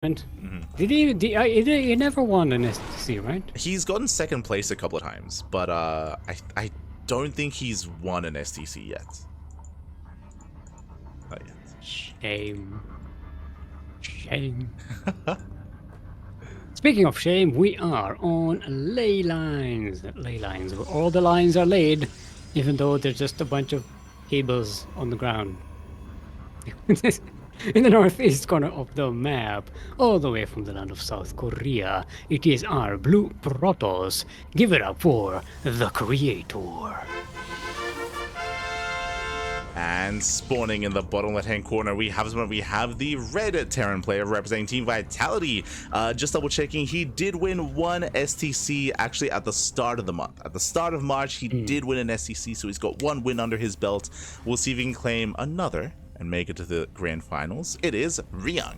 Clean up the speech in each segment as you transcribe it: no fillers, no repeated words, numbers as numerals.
He never won an STC, right? He's gotten second place a couple of times, but I don't think he's won an STC yet. Not yet. Shame. Shame. Speaking of shame, we are on ley lines. Ley lines, where all the lines are laid, even though there's just a bunch of cables on the ground. In the northeast corner of the map, all the way from the land of South Korea, it is our blue Protoss. Give it up for the Creator. And spawning in the bottom left-hand corner, we have the red Terran player representing Team Vitality. Just double-checking, he did win one STC actually at the start of the month. At the start of March, he did win an STC, so he's got one win under his belt. We'll see if he can claim another and make it to the grand finals. It is Ryung.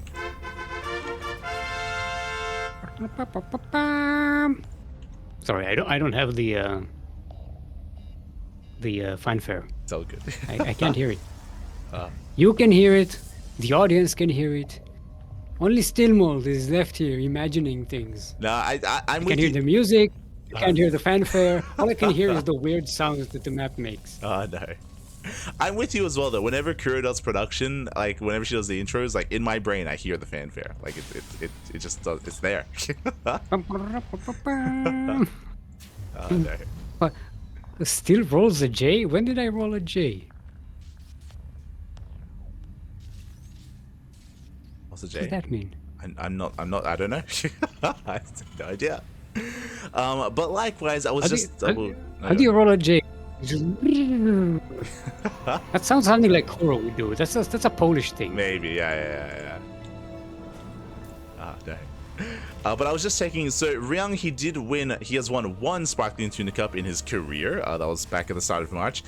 Sorry, I don't have the fanfare. It's all good. I can't hear it. You can hear it. The audience can hear it. Only Stillmold is left here imagining things. No, I'm I with can you. hear the music. I can't hear the fanfare. All I can hear is the weird sounds that the map makes. Oh, no. I'm with you as well, though. Whenever Kuro does production, like whenever she does the intros, like in my brain, I hear the fanfare. Like it just does. It's there. Oh, no. But still rolls a J? When did I roll a J? What's a J? What does that mean? I'm not. I don't know. I have no idea. But likewise, I was How do you roll a J? That sounds something like Kuro would do. That's a Polish thing. Maybe, yeah. Ah, dang. But I was just checking. So Ryung, he did win. He has won one Sparkling Tuna Cup in his career. That was back at the start of March.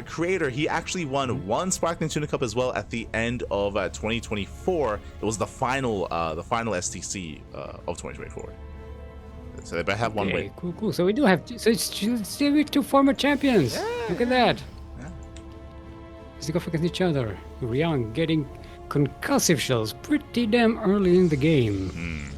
Creator, he actually won one Sparkling Tuna Cup as well at the end of 2024. It was the final STC of 2024. So they both have one win. Cool. So we do have. So it's still two former champions. Yeah, Look at that. Yeah. They go against each other. Ryung getting concussive shells pretty damn early in the game.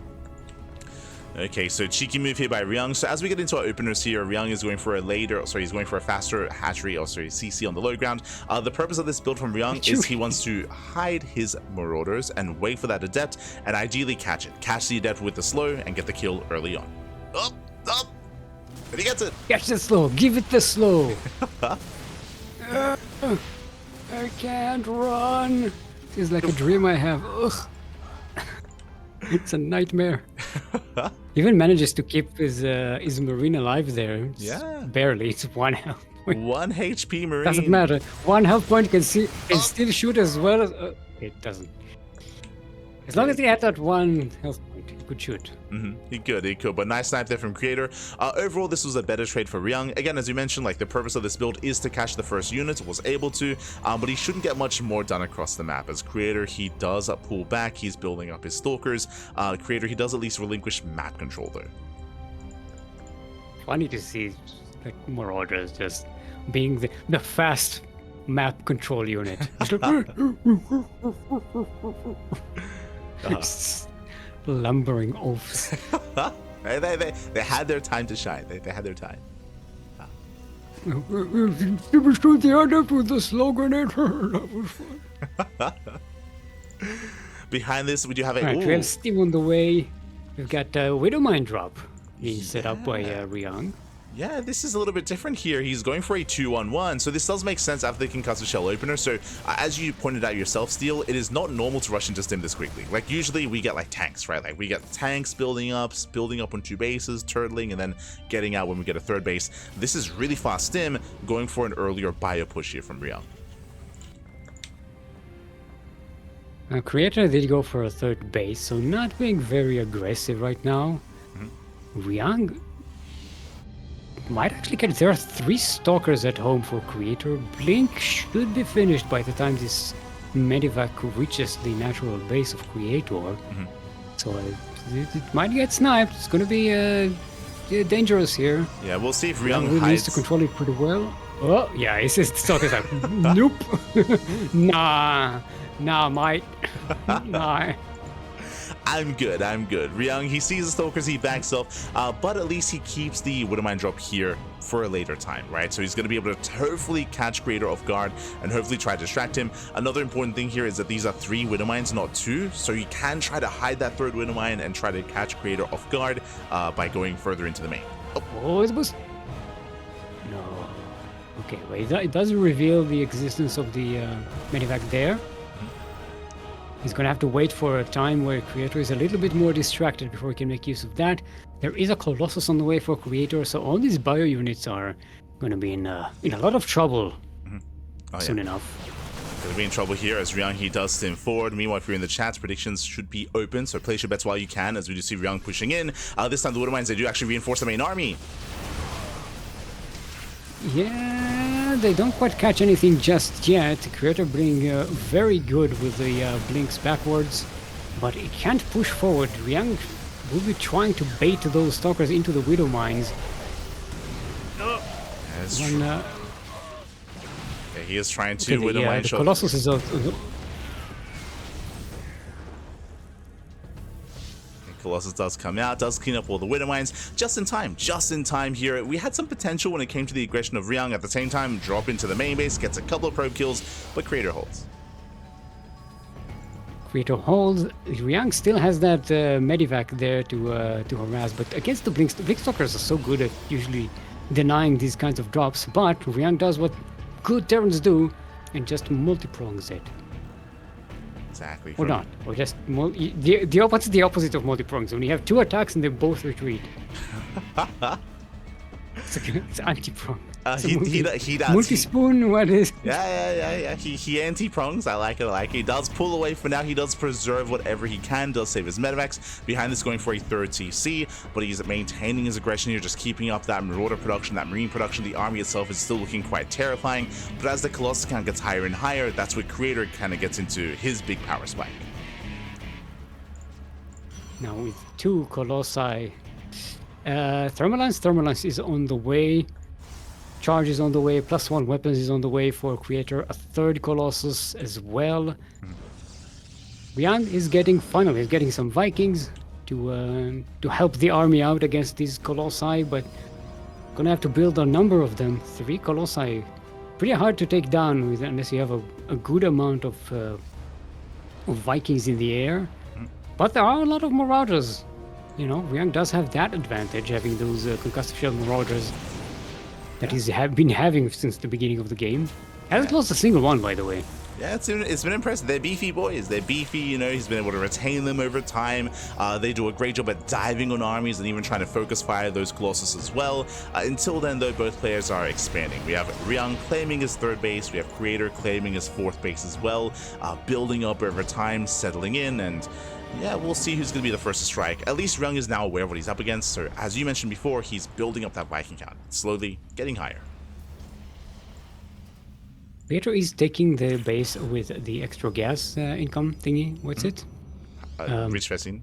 Okay, so cheeky move here by Ryung. So as we get into our openers here, Ryung is going for he's going for a faster hatchery, CC on the low ground. The purpose of this build from Ryung is he wants to hide his Marauders and wait for that Adept, and ideally catch it. Catch the Adept with the slow and get the kill early on. Up! And he gets it! Catch the slow! Give it the slow! I can't run! This is like a dream I have. Ugh. It's a nightmare. Even manages to keep his Marine alive there. Yeah. Barely. It's 1 health point. 1 HP Marine. Doesn't matter. 1 health point can still shoot as well as... it doesn't. As long as he had that 1 health point, he could shoot. He could, but nice snipe there from Creator. Overall, this was a better trade for Ryung. Again, as you mentioned, like the purpose of this build is to catch the first unit, was able to, but he shouldn't get much more done across the map. As Creator, he does pull back, he's building up his Stalkers. Creator, he does at least relinquish map control though. Funny to see like Marauders just being the fast map control unit. Lumbering oafs. They had their time to shine. They had their time. Shoot the Adept with the slow grenade. That was fun. Behind this, we do have a... Right, we have Steve on the way. We've got Widowmine drop being set up by Ryung. Yeah, this is a little bit different here. He's going for a 2-1-1, so this does make sense after the concussive shell opener. So as you pointed out yourself, Steel, it is not normal to rush into stim this quickly. Like usually we get like tanks, right? Like we get tanks building up on 2 bases, turtling, and then getting out when we get a 3rd base. This is really fast stim, going for an earlier bio push here from Ryung. Creator did go for a 3rd base, so not being very aggressive right now. Ryung might actually get... There are 3 Stalkers at home for Creator. Blink should be finished by the time this Medivac reaches the natural base of Creator. So it might get sniped. It's going to be dangerous here. Yeah, we'll see if Ryung really needs to control it pretty well. Oh, yeah, it's just Stalker's like, nope. Nah, mate. Nah. I'm good. Ryung, he sees the Stalkers, he backs off, but at least he keeps the Widowmine drop here for a later time, right? So he's going to be able to hopefully catch Creator off guard and hopefully try to distract him. Another important thing here is that these are 3 Widowmines, not 2, so you can try to hide that 3rd Widowmine and try to catch Creator off guard by going further into the main. Oh, it was... No. Okay, wait, it does reveal the existence of the medevac there. He's going to have to wait for a time where Creator is a little bit more distracted before he can make use of that. There is a Colossus on the way for Creator, so all these bio units are going to be in a lot of trouble soon enough. Going to be in trouble here as Ryung, he does stim forward. Meanwhile, if you're in the chat, predictions should be open, so place your bets while you can, as we do see Ryung pushing in. This time the Widowmines, they do actually reinforce the main army. Yeah, they don't quite catch anything just yet. Creator being very good with the blinks backwards, but it can't push forward. Ryung will be trying to bait those stalkers into the Widow Mines. That's When, yeah, he is trying to okay, Widow Mine the shot. Colossus is Colossus does come out, does clean up all the Widow Mines just in time here. We had some potential when it came to the aggression of Ryung. At the same time, drop into the main base, gets a couple of probe kills, but Creator holds. Creator holds. Ryung still has that medivac there to harass, but against the Blink Stalkers are so good at usually denying these kinds of drops, but Ryung does what good Terrans do and just multi-prongs it. Exactly. Or not. Or just what's the opposite of multi-prongs? When you have 2 attacks and they both retreat. It's anti-prong. He does. Multi-spoon, what is? Yeah. He anti-prongs. I like it. He does pull away for now. He does preserve whatever he can. Does save his medevacs. Behind this, going for a 3rd CC, but he's maintaining his aggression here, just keeping up that marauder production, that marine production. The army itself is still looking quite terrifying. But as the Colossus count gets higher and higher, that's where Creator kind of gets into his big power spike. Now with 2 Colossi, Thermalance is on the way. Charge is on the way, +1 weapons is on the way for Creator, a 3rd Colossus as well. Ryung is getting some Vikings to help the army out against these Colossi, but gonna have to build a number of them. 3 Colossi, pretty hard to take down unless you have a good amount of Vikings in the air. But there are a lot of Marauders. You know, Ryung does have that advantage, having those concussive shell Marauders that he's been having since the beginning of the game. Hasn't lost a single one, by the way. Yeah, it's been impressive. They're beefy boys. They're beefy, you know, he's been able to retain them over time. They do a great job at diving on armies and even trying to focus fire those Colossus as well. Until then, though, both players are expanding. We have Ryung claiming his 3rd base. We have Creator claiming his 4th base as well. Building up over time, settling in, and yeah, we'll see who's going to be the first to strike. At least Ryung is now aware of what he's up against, so as you mentioned before, he's building up that Viking count, slowly getting higher. Creator is taking the base with the extra gas income thingy. What's it? Rich Vesine.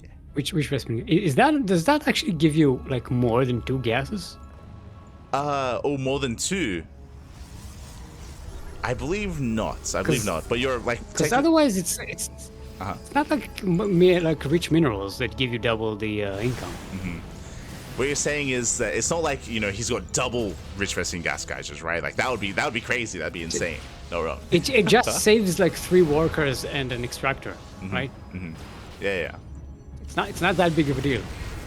Yeah. Which Vesine? Does that actually give you like more than 2 gases? More than 2. I believe not. But you're like, because otherwise it's not like rich minerals that give you double the income. What you're saying is that it's not like, you know, he's got double Rich Vesine gas geysers, right? Like that would be crazy. That'd be insane. No wrong. It just saves like 3 workers and an extractor, right? Yeah. It's not that big of a deal.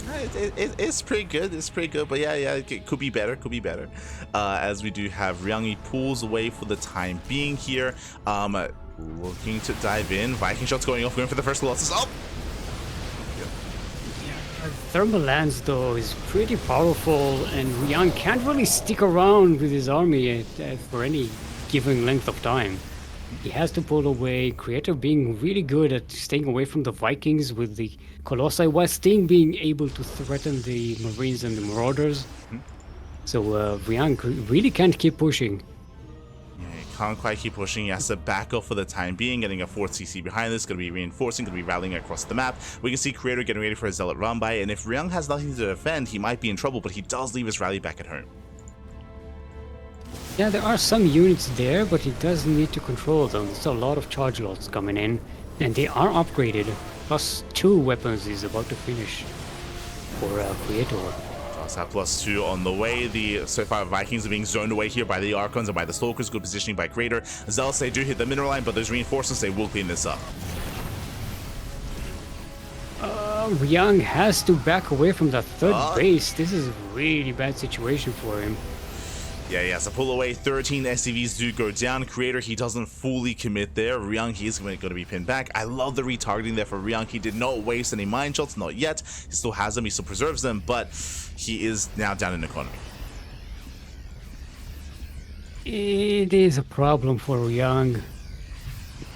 It's pretty good. But yeah, it could be better. As we do have Ryung, he pulls away for the time being here. Looking to dive in. Viking shots going off, going for the first Colossus. Oh! Thermal Lance, though, is pretty powerful, and Ryung can't really stick around with his army for any given length of time. He has to pull away. Creator being really good at staying away from the Vikings with the Colossi, while still being able to threaten the Marines and the Marauders. So Ryung really can't keep pushing. Can't quite keep pushing. He has to back off for the time being, getting a 4th CC behind this, going to be reinforcing, going to be rallying across the map. We can see Creator getting ready for his Zealot run by, and if Ryung has nothing to defend, he might be in trouble, but he does leave his rally back at home. Yeah, there are some units there, but he does need to control them. There's a lot of charge lots coming in, and they are upgraded. +2 weapons is about to finish for Creator. Does have +2 on the way. The so far Vikings are being zoned away here by the Archons and by the Stalkers. Good positioning by Creator. Zealous, they do hit the mineral line, but those reinforcements, they will clean this up. Ryung has to back away from the third base. This is a really bad situation for him. Yeah, he has to pull away. 13 SCVs do go down. Creator, he doesn't fully commit there. Ryung, he is going to be pinned back. I love the retargeting there for Ryung. He did not waste any mine shots, not yet. He still has them, he still preserves them, but he is now down in economy. It is a problem for Ryung.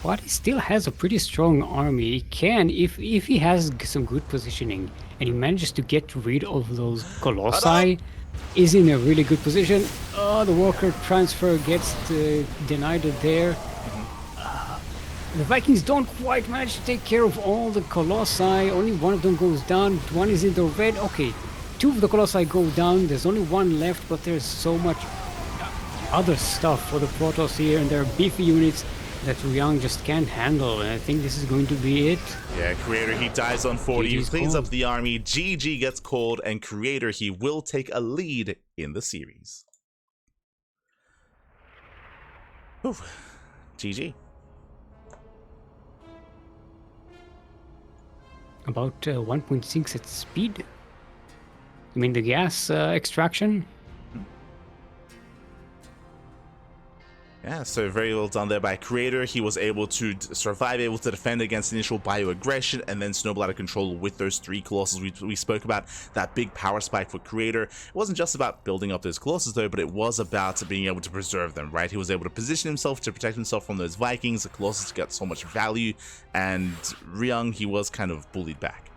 But he still has a pretty strong army. He can, if he has some good positioning and he manages to get rid of those Colossi, is in a really good position. Oh, the Walker transfer gets denied there. The Vikings don't quite manage to take care of all the Colossi. Only one of them goes down. One is in the red. Okay, 2 of the Colossi go down. There's only 1 left, but there's so much other stuff for the Protoss here, and there are beefy units that Ryung just can't handle, and I think this is going to be it. Yeah, Creator, he dies on 40, he GG's cleans called. up the army, GG gets called, and Creator, he will take a lead in the series. Ooh, GG. About 1.6 at speed. I mean the gas extraction. Yeah, so very well done there by Creator. He was able to survive, able to defend against initial bioaggression, and then snowball out of control with those 3 Colossus. We spoke about that big power spike for Creator. It wasn't just about building up those Colossus though, but it was about being able to preserve them, right? He was able to position himself to protect himself from those Vikings. The Colossus got so much value, and Ryung, he was kind of bullied back.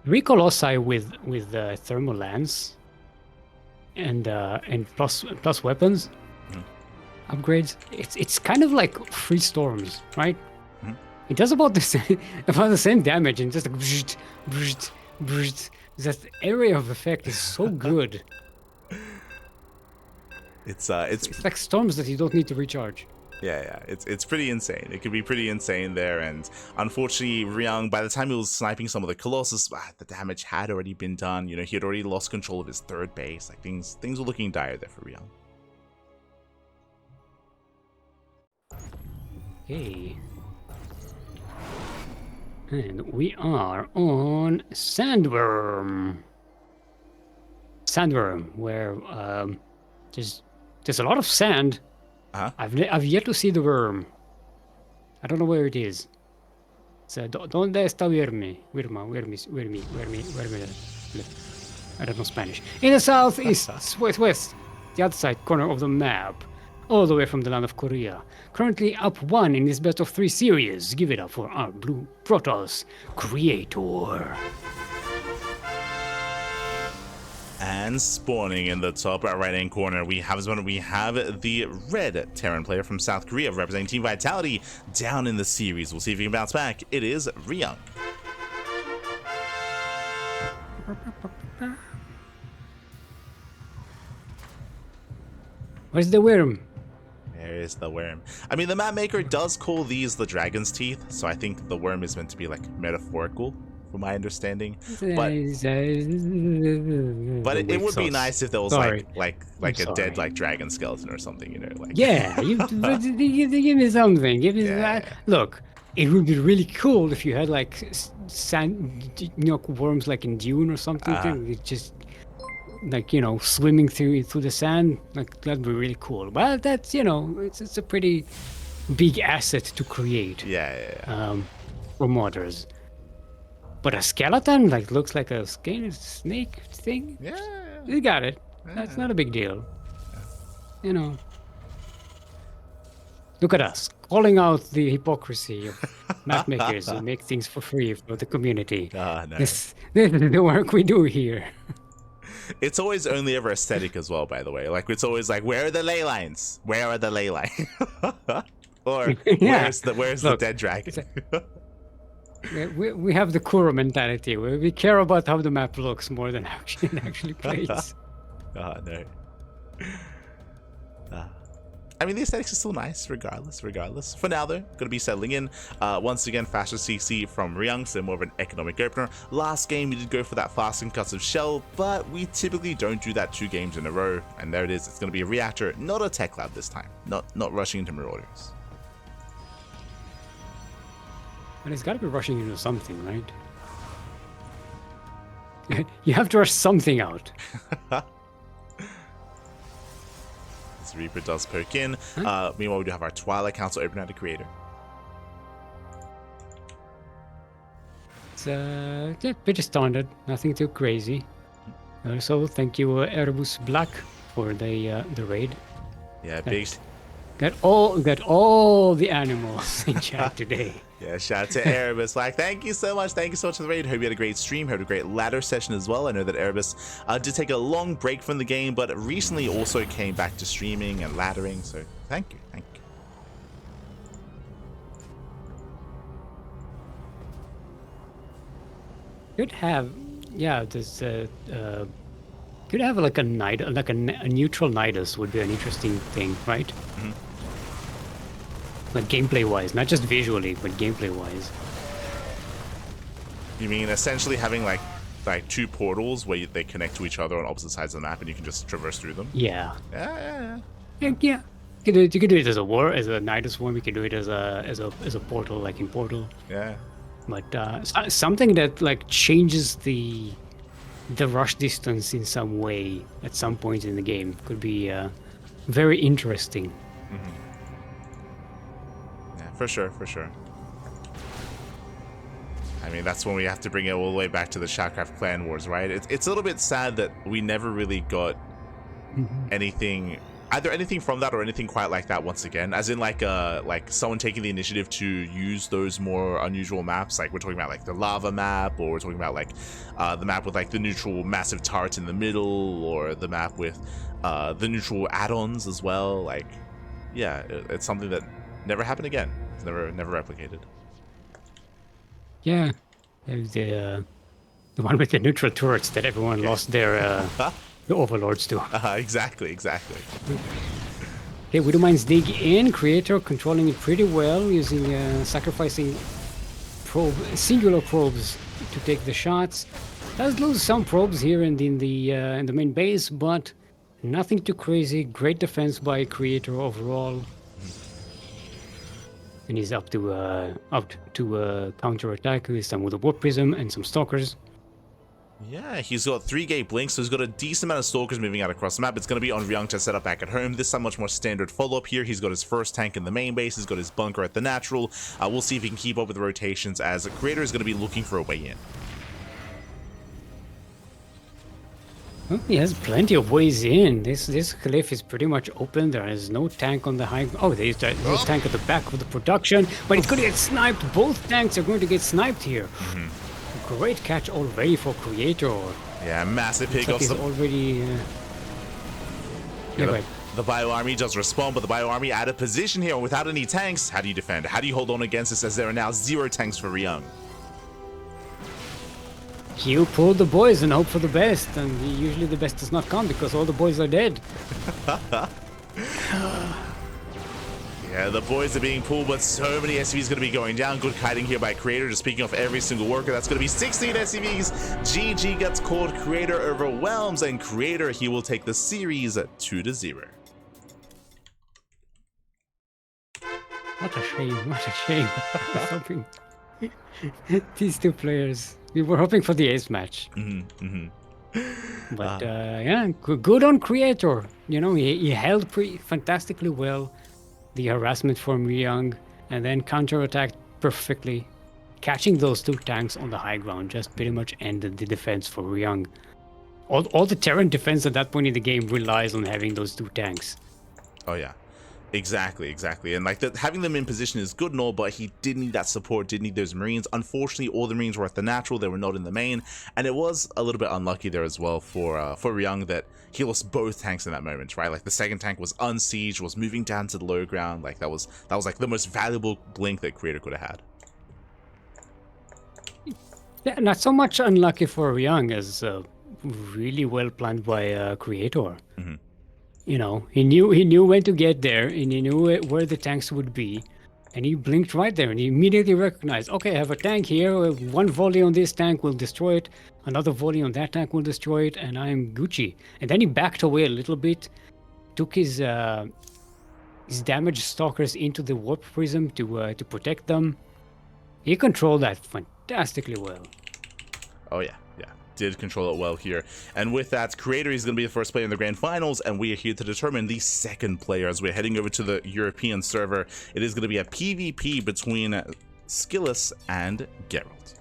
3 Colossi with thermal lance and plus weapons upgrades. It's kind of like free storms, right? It does about the same damage, and just like that area of effect is so good. It's like storms that you don't need to recharge. Yeah, it's pretty insane. It could be pretty insane there, and unfortunately, Ryung, by the time he was sniping some of the Colossus, the damage had already been done. You know, he had already lost control of his 3rd base. Like things were looking dire there for Ryung. Okay. And we are on Sandworm. Sandworm, where there's a lot of sand. I've yet to see the worm. I don't know where it is. So ¿dónde está Wirmi? I don't know Spanish. In the southeast, west, the other side corner of the map, all the way from the land of Korea. Currently up 1 in this best of 3 series. Give it up for our blue Protoss Creator. And spawning in the top right-hand corner, we have the red Terran player from South Korea representing Team Vitality down in the series. We'll see if he can bounce back. It is Ryung. Where's the worm? There is the worm. I mean, the map maker does call these the dragon's teeth, so I think the worm is meant to be like metaphorical, from my understanding. But it would be nice if there was like a dead like dragon skeleton or something, you know? Like yeah, give me something. Give me that. Look, it would be really cool if you had like sand, worms like in Dune or something. It's just like swimming through the sand. Like that'd be really cool. Well, that's it's a pretty big asset to create. Yeah. For modders. But a skeleton, like, looks like a snake thing? Yeah. You got it. That's not a big deal. Look at us, calling out the hypocrisy of map makers who make things for free for the community. No. This is the work we do here. It's always only ever aesthetic as well, by the way. Like, it's always like, where are the ley lines? Where are the ley lines? Or where's the dead dragon? We have the Kuro mentality where we care about how the map looks more than how it actually plays. No. I mean, the aesthetics is still nice, regardless. For now, though, going to be settling in. Once again, faster CC from Ryung, so more of an economic opener. Last game, we did go for that fast concussive shell, but we typically don't do that 2 games in a row. And there it is. It's going to be a reactor, not a tech lab this time. Not rushing into Marauders. But it's got to be rushing into something, right? You have to rush something out. This Reaper does poke in. Meanwhile, we do have our Twilight Council open at the Creator. It's yeah, pretty standard. Nothing too crazy. Also, thank you, Erebus Black, for the raid. Yeah, big. Got all the animals in chat today. Yeah, shout out to Erebus. Like, thank you so much. Thank you so much for the raid. Hope you had a great stream. Hope you had a great ladder session as well. I know that Erebus did take a long break from the game, but recently also came back to streaming and laddering. So thank you. Thank you. Could have, yeah, this could have like a neutral Nidus would be an interesting thing, right? Mm-hmm. Like gameplay wise, not just visually, but gameplay wise. You mean essentially having like 2 portals where they connect to each other on opposite sides of the map, and you can just traverse through them? Yeah. Yeah. Yeah. You could do it as a Nidus one. We could do it as a portal, like in Portal. Yeah. But something that like changes the rush distance in some way at some point in the game could be very interesting. Mm-hmm. Yeah, for sure. I mean, that's when we have to bring it all the way back to the StarCraft Clan Wars, right? It's a little bit sad that we never really got anything, either anything from that or anything quite like that once again. As in like someone taking the initiative to use those more unusual maps. Like we're talking about like the lava map, or we're talking about like the map with like the neutral massive turret in the middle, or the map with the neutral add-ons as well. Like, yeah, it's something that never happened again. It's never replicated. Yeah, the one with the neutral turrets that everyone lost their the overlords to. Exactly. Okay, Widowmines dig in. Creator controlling it pretty well, using sacrificing singular probes to take the shots. Does lose some probes here and in the main base, but nothing too crazy. Great defense by Creator overall. And he's up to counter attack with some with a warp prism and some stalkers. Yeah, he's got 3 gate blinks, so he's got a decent amount of stalkers moving out across the map. It's going to be on Ryung to set up back at home. This time much more standard follow-up here. He's got his first tank in the main base. He's got his bunker at the natural. We'll see if he can keep up with the rotations, as the Creator is going to be looking for a way in. Well, he has plenty of ways in. This cliff is pretty much open. There is no tank on the high. Oh, there's a tank at the back of the production, but it's going to get sniped. Both tanks are going to get sniped here. Great catch already for Creator. Yeah, massive pick off. He's already. The Bio Army does respond, but the Bio Army out of position here without any tanks. How do you defend? How do you hold on against this, as there are now 0 tanks for Ryung? You pull the boys and hope for the best, and usually the best does not come because all the boys are dead. Yeah, the boys are being pulled, but so many SCVs going to be going down. Good kiting here by Creator, just picking off every single worker. That's going to be 16 SCVs. GG gets called. Creator overwhelms, and Creator, he will take the series 2-0. What a shame. Hoping these 2 players. We were hoping for the ace match. But yeah, good on Creator. You know, he held fantastically well the harassment from Ryung, and then counterattacked perfectly. Catching those 2 tanks on the high ground just pretty much ended the defense for Ryung. All the Terran defense at that point in the game relies on having those 2 tanks. Oh yeah, exactly. And like having them in position is good and all, but he did need that support, did need those Marines. Unfortunately, all the Marines were at the natural, they were not in the main, and it was a little bit unlucky there as well for Ryung that he lost both tanks in that moment, right? Like the second tank was unsieged, was moving down to the low ground. Like that was like the most valuable blink that Creator could have had. Yeah, not so much unlucky for Ryung as really well planned by Creator. You know, he knew when to get there, and he knew where the tanks would be, and he blinked right there, and he immediately recognized, okay, I have a tank here. One volley on this tank will destroy it. Another volley on that tank will destroy it, and I'm Gucci. And then he backed away a little bit, took his damaged stalkers into the warp prism to protect them. He controlled that fantastically well. Oh yeah, yeah. Did control it well here. And with that, Creator is going to be the first player in the grand finals, and we are here to determine the second player as we're heading over to the European server. It is going to be a PvP between Skillus and Geralt.